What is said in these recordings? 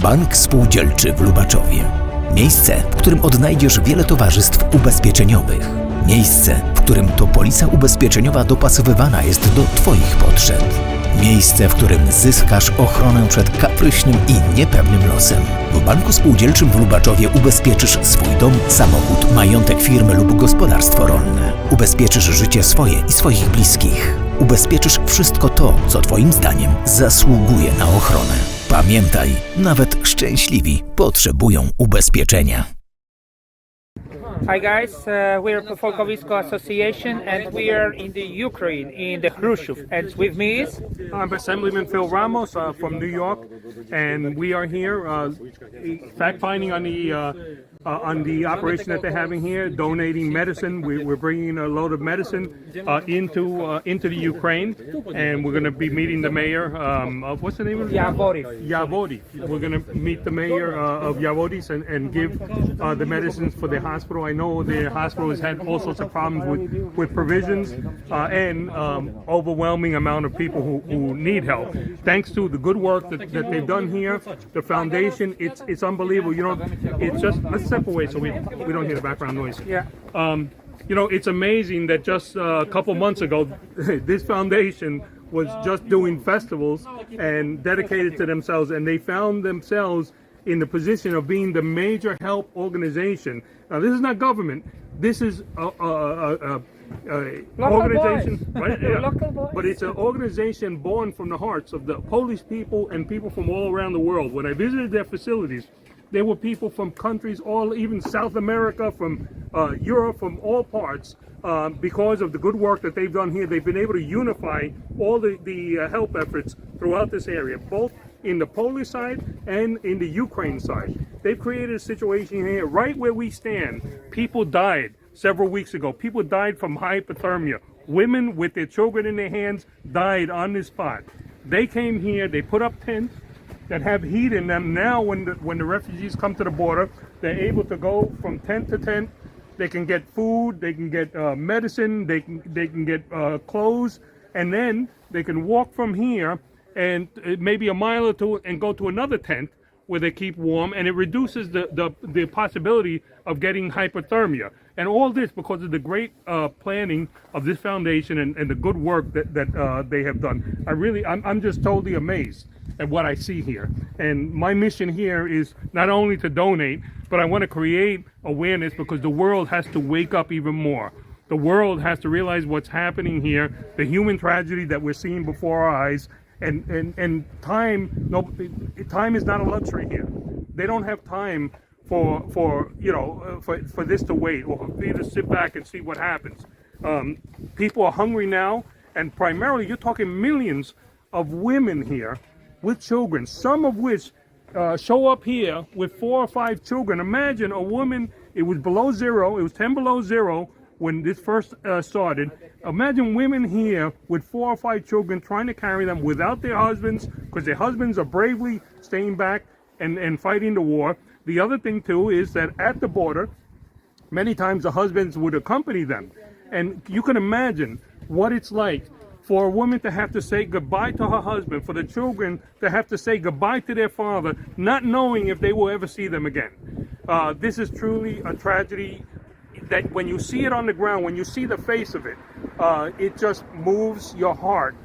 Bank Spółdzielczy w Lubaczowie. Miejsce, w którym odnajdziesz wiele towarzystw ubezpieczeniowych. Miejsce, w którym to polisa ubezpieczeniowa dopasowywana jest do Twoich potrzeb. Miejsce, w którym zyskasz ochronę przed kapryśnym i niepewnym losem. W Banku Spółdzielczym w Lubaczowie ubezpieczysz swój dom, samochód, majątek firmy lub gospodarstwo rolne. Ubezpieczysz życie swoje i swoich bliskich. Ubezpieczysz wszystko to, co Twoim zdaniem zasługuje na ochronę. Pamiętaj, nawet szczęśliwi potrzebują ubezpieczenia. Hi guys, we are the Folkowisko Association and we are in the Ukraine, in the Khrushchev, and with me is... I'm Assemblyman Phil Ramos from New York, and we are here fact-finding on the operation that they're having here, donating medicine. We're bringing a load of medicine into the Ukraine, and we're going to be meeting the mayor of, what's the name of it? Yavori. We're going to meet the mayor of Yavoris and give the medicines for the hospital. I know the hospital has had all sorts of problems with provisions and overwhelming amount of people who need help. Thanks to the good work that they've done here, the foundation, it's unbelievable. You know, it's just, let's step away so we don't hear the background noise. Yeah. You know, it's amazing that just a couple months ago, this foundation was just doing festivals and dedicated to themselves, and they found themselves in the position of being the major help organization. Now, this is not government. This is a organization, right? Yeah. But it's an organization born from the hearts of the Polish people and people from all around the world. When I visited their facilities, there were people from countries all, even South America, from Europe, from all parts. Because of the good work that they've done here, they've been able to unify all the help efforts throughout this area, both in the Polish side and in the Ukraine side. They've created a situation here, right where we stand. People died several weeks ago. People died from hypothermia. Women with their children in their hands died on this spot. They came here, they put up tents that have heat in them. Now when the refugees come to the border, they're able to go from tent to tent. They can get food, they can get medicine, they can get clothes, and then they can walk from here and maybe a mile or two and go to another tent where they keep warm, and it reduces the possibility of getting hypothermia. And all this because of the great planning of this foundation and the good work that they have done. I'm just totally amazed at what I see here. And my mission here is not only to donate, but I want to create awareness because the world has to wake up even more. The world has to realize what's happening here, the human tragedy that we're seeing before our eyes, and time is not a luxury here. They don't have time for this to wait or for me to sit back and see what happens. People are hungry now, and primarily you're talking millions of women here with children, some of which show up here with 4 or 5 children. Imagine a woman, it was below zero, it was 10 below zero when this first started. Imagine women here with 4 or 5 children trying to carry them without their husbands, because their husbands are bravely staying back and fighting the war. The other thing too is that at the border, many times the husbands would accompany them. And you can imagine what it's like for a woman to have to say goodbye to her husband, for the children to have to say goodbye to their father, not knowing if they will ever see them again. This is truly a tragedy that when you see it on the ground, when you see the face of it, it just moves your heart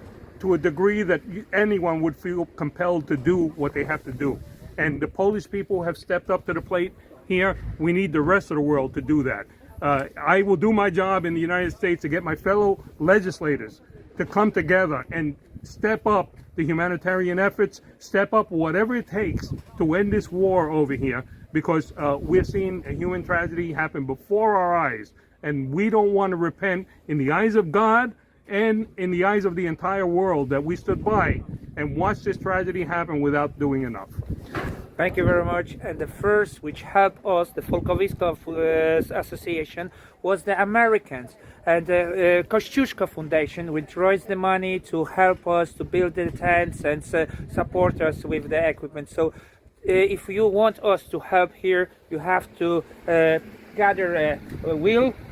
to a degree that anyone would feel compelled to do what they have to do. And the Polish people have stepped up to the plate here. We need the rest of the world to do that. I will do my job in the United States to get my fellow legislators to come together and step up the humanitarian efforts, step up whatever it takes to end this war over here, because we're seeing a human tragedy happen before our eyes, and we don't want to repent in the eyes of God and in the eyes of the entire world that we stood by and watched this tragedy happen without doing enough. Thank you very much. And the first which helped us, the Folkowisko Association, was the Americans and the Kościuszko Foundation, which raised the money to help us to build the tents and support us with the equipment. So if you want us to help here, you have to gather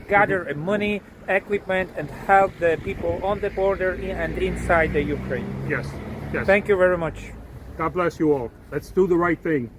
gather money, equipment, and help the people on the border and inside the Ukraine. Yes. Thank you very much. God bless you all. Let's do the right thing.